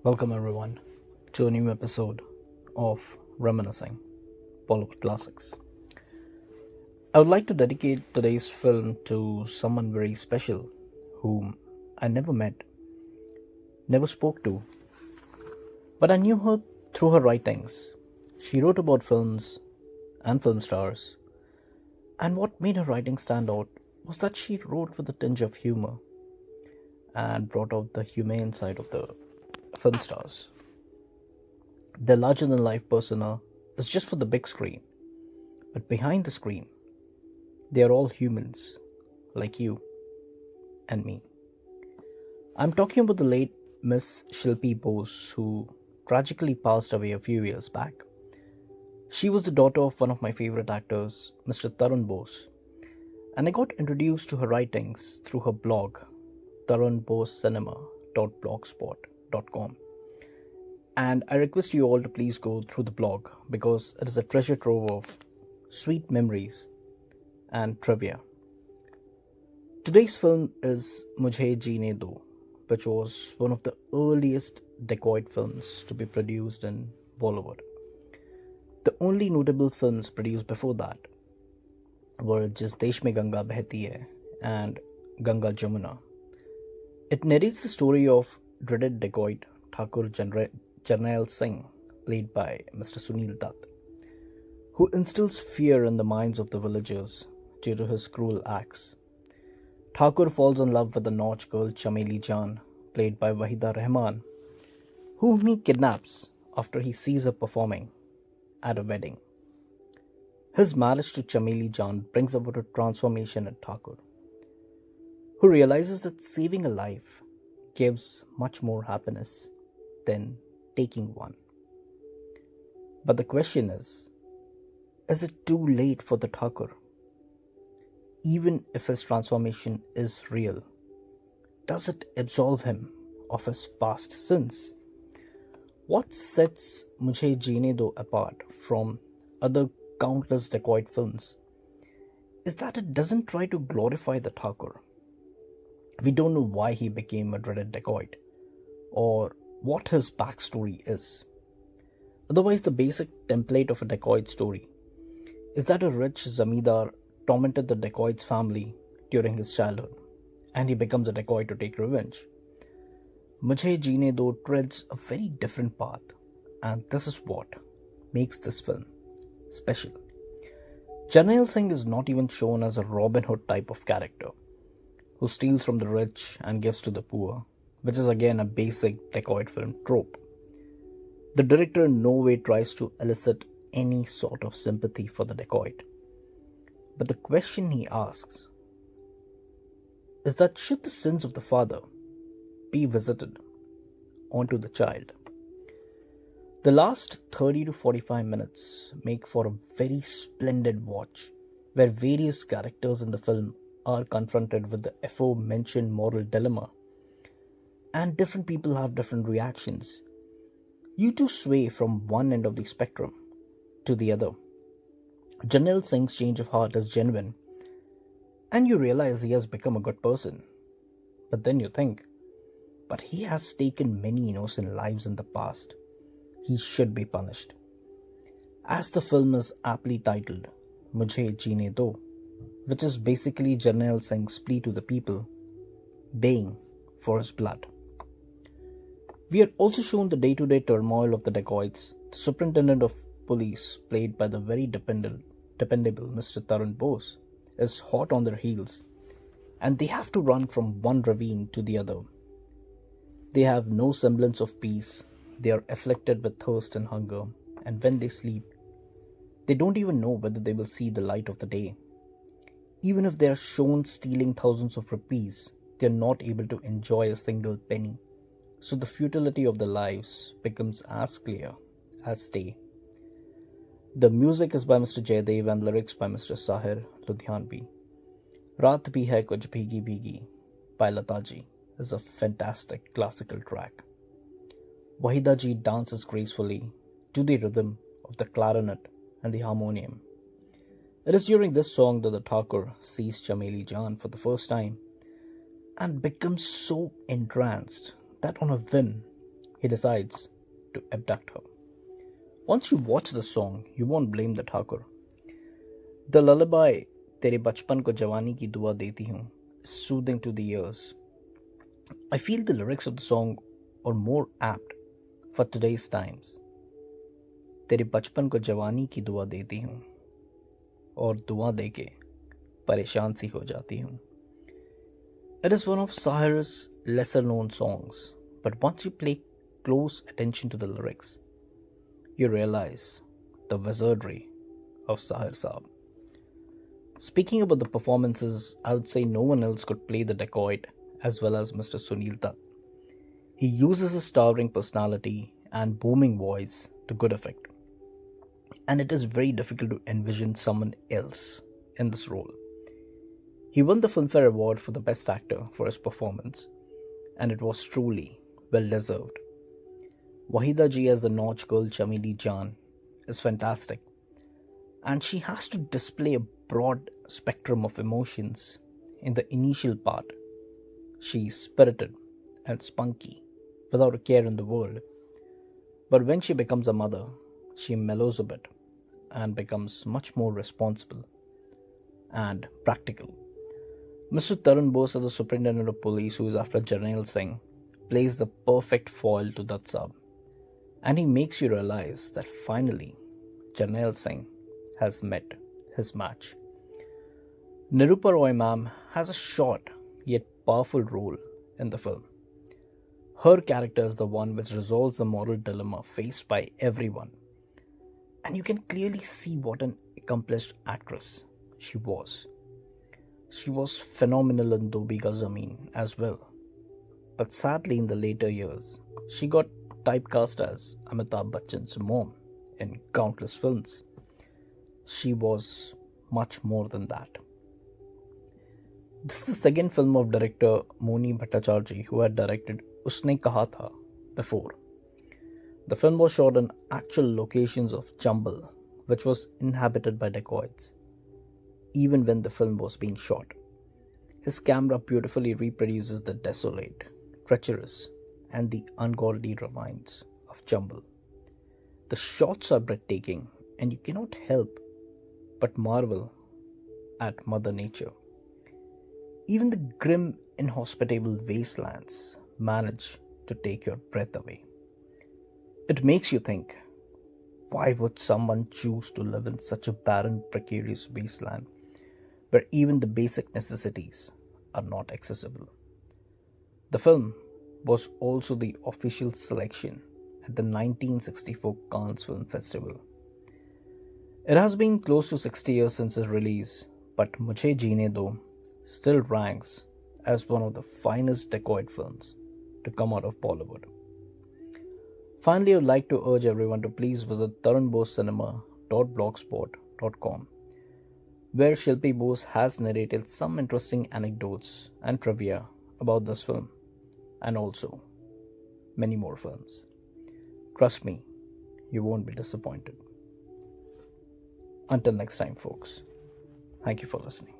Welcome everyone to a new episode of Reminiscing Bollywood Classics. I would like to dedicate today's film to someone very special whom I never met, never spoke to, but I knew her through her writings. She wrote about films and film stars, and what made her writing stand out was that she wrote with a tinge of humor and brought out the humane side of the film stars. Their larger than life persona is just for the big screen, but behind the screen, they are all humans like you and me. I'm talking about the late Miss Shilpi Bose, who tragically passed away a few years back. She was the daughter of one of my favorite actors, Mr. Tarun Bose, and I got introduced to her writings through her blog, tarunbosecinema.blogspot.com. And I request you all to please go through the blog because it is a treasure trove of sweet memories and trivia. Today's film is Mujhe Jeene Do, which was one of the earliest dacoit films to be produced in Bollywood. The only notable films produced before that were Jis Desh Mein Ganga Behti Hai and Ganga Jamuna. It narrates the story of dreaded dacoit Thakur Jarnail Singh, played by Mr. Sunil Dutt, who instills fear in the minds of the villagers due to his cruel acts. Thakur falls in love with the Nautch girl Chameli Jan, played by Wahida Rahman, whom he kidnaps after he sees her performing at a wedding. His marriage to Chameli Jan brings about a transformation in Thakur, who realizes that saving a life gives much more happiness than taking one. But the question is it too late for the Thakur? Even if his transformation is real, does it absolve him of his past sins? What sets Mujhe Jeene Do apart from other countless dacoit films is that it doesn't try to glorify the Thakur. We don't know why he became a dreaded dacoit or what his backstory is. Otherwise, the basic template of a dacoit story is that a rich zamindar tormented the dacoit's family during his childhood, and he becomes a dacoit to take revenge. Mujhe Jeene Do treads a very different path, and this is what makes this film special. Jarnail Singh is not even shown as a Robin Hood type of character who steals from the rich and gives to the poor, which is again a basic dacoit film trope. The director in no way tries to elicit any sort of sympathy for the dacoit. But the question he asks is that should the sins of the father be visited onto the child? The last 30 to 45 minutes make for a very splendid watch where various characters in the film are confronted with the aforementioned moral dilemma, and different people have different reactions. You two sway from one end of the spectrum to the other. Jarnail Singh's change of heart is genuine, and you realize he has become a good person. But then you think, but he has taken many innocent lives in the past. He should be punished. As the film is aptly titled, Mujhe Jeene Do, which is basically Jarnail Singh's plea to the people, baying for his blood. We are also shown the day-to-day turmoil of the dacoits. The superintendent of police, played by the very dependable Mr. Tarun Bose, is hot on their heels, and they have to run from one ravine to the other. They have no semblance of peace. They are afflicted with thirst and hunger, and when they sleep, they don't even know whether they will see the light of the day. Even if they are shown stealing thousands of rupees, they are not able to enjoy a single penny. So the futility of their lives becomes as clear as day. The music is by Mr. Jaydev and lyrics by Mr. Sahir Ludhianvi. Raat Bhi Hai Kuch Bhigi Bhigi by Lataji is a fantastic classical track. Wahida ji dances gracefully to the rhythm of the clarinet and the harmonium. It is during this song that the Thakur sees Chameli Jan for the first time and becomes so entranced that on a whim, he decides to abduct her. Once you watch the song, you won't blame the Thakur. The lullaby, Tere Bachpan Ko Jawani Ki Dua Deti Hoon, is soothing to the ears. I feel the lyrics of the song are more apt for today's times. तेरे बचपन को जवानी की दुआ देती हूँ और दुआ देके परेशान सी हो जाती हूँ. It is one of Sahir's lesser known songs, but once you pay close attention to the lyrics, you realize the wizardry of Sahir Saab. Speaking about the performances, I would say no one else could play the dacoit as well as Mr. Sunil Dutt. He uses his towering personality and booming voice to good effect, and it is very difficult to envision someone else in this role. He won the Filmfare Award for the Best Actor for his performance, and it was truly well deserved. Wahida ji as the Nautch girl Chameli Jan is fantastic, and she has to display a broad spectrum of emotions. In the initial part, she is spirited and spunky, without a care in the world. But when she becomes a mother, she mellows a bit and becomes much more responsible and practical. Mr. Tarun Bose as the Superintendent of Police, who is after Jarnail Singh, plays the perfect foil to Dutt Saab, and he makes you realize that finally Jarnail Singh has met his match. Nirupa Roy ma'am has a short yet powerful role in the film. Her character is the one which resolves the moral dilemma faced by everyone, and you can clearly see what an accomplished actress she was. She was phenomenal in Do Bigha Zameen as well, but sadly in the later years, she got typecast as Amitabh Bachchan's mom in countless films. She was much more than that. This is the second film of director Moni Bhattacharjee, who had directed Usne Kaha Tha before. The film was shot in actual locations of Chambal, which was inhabited by dacoits, even when the film was being shot. His camera beautifully reproduces the desolate, treacherous, and the ungodly ravines of Chambal. The shots are breathtaking, and you cannot help but marvel at Mother Nature. Even the grim, inhospitable wastelands manage to take your breath away. It makes you think, why would someone choose to live in such a barren, precarious wasteland where even the basic necessities are not accessible? The film was also the official selection at the 1964 Cannes Film Festival. It has been close to 60 years since its release, but Mujhe Jeene Do still ranks as one of the finest dacoit films to come out of Bollywood. Finally, I would like to urge everyone to please visit tarunbosecinema.blogspot.com, where Shilpi Bose has narrated some interesting anecdotes and trivia about this film, and also many more films. Trust me, you won't be disappointed. Until next time, folks, thank you for listening.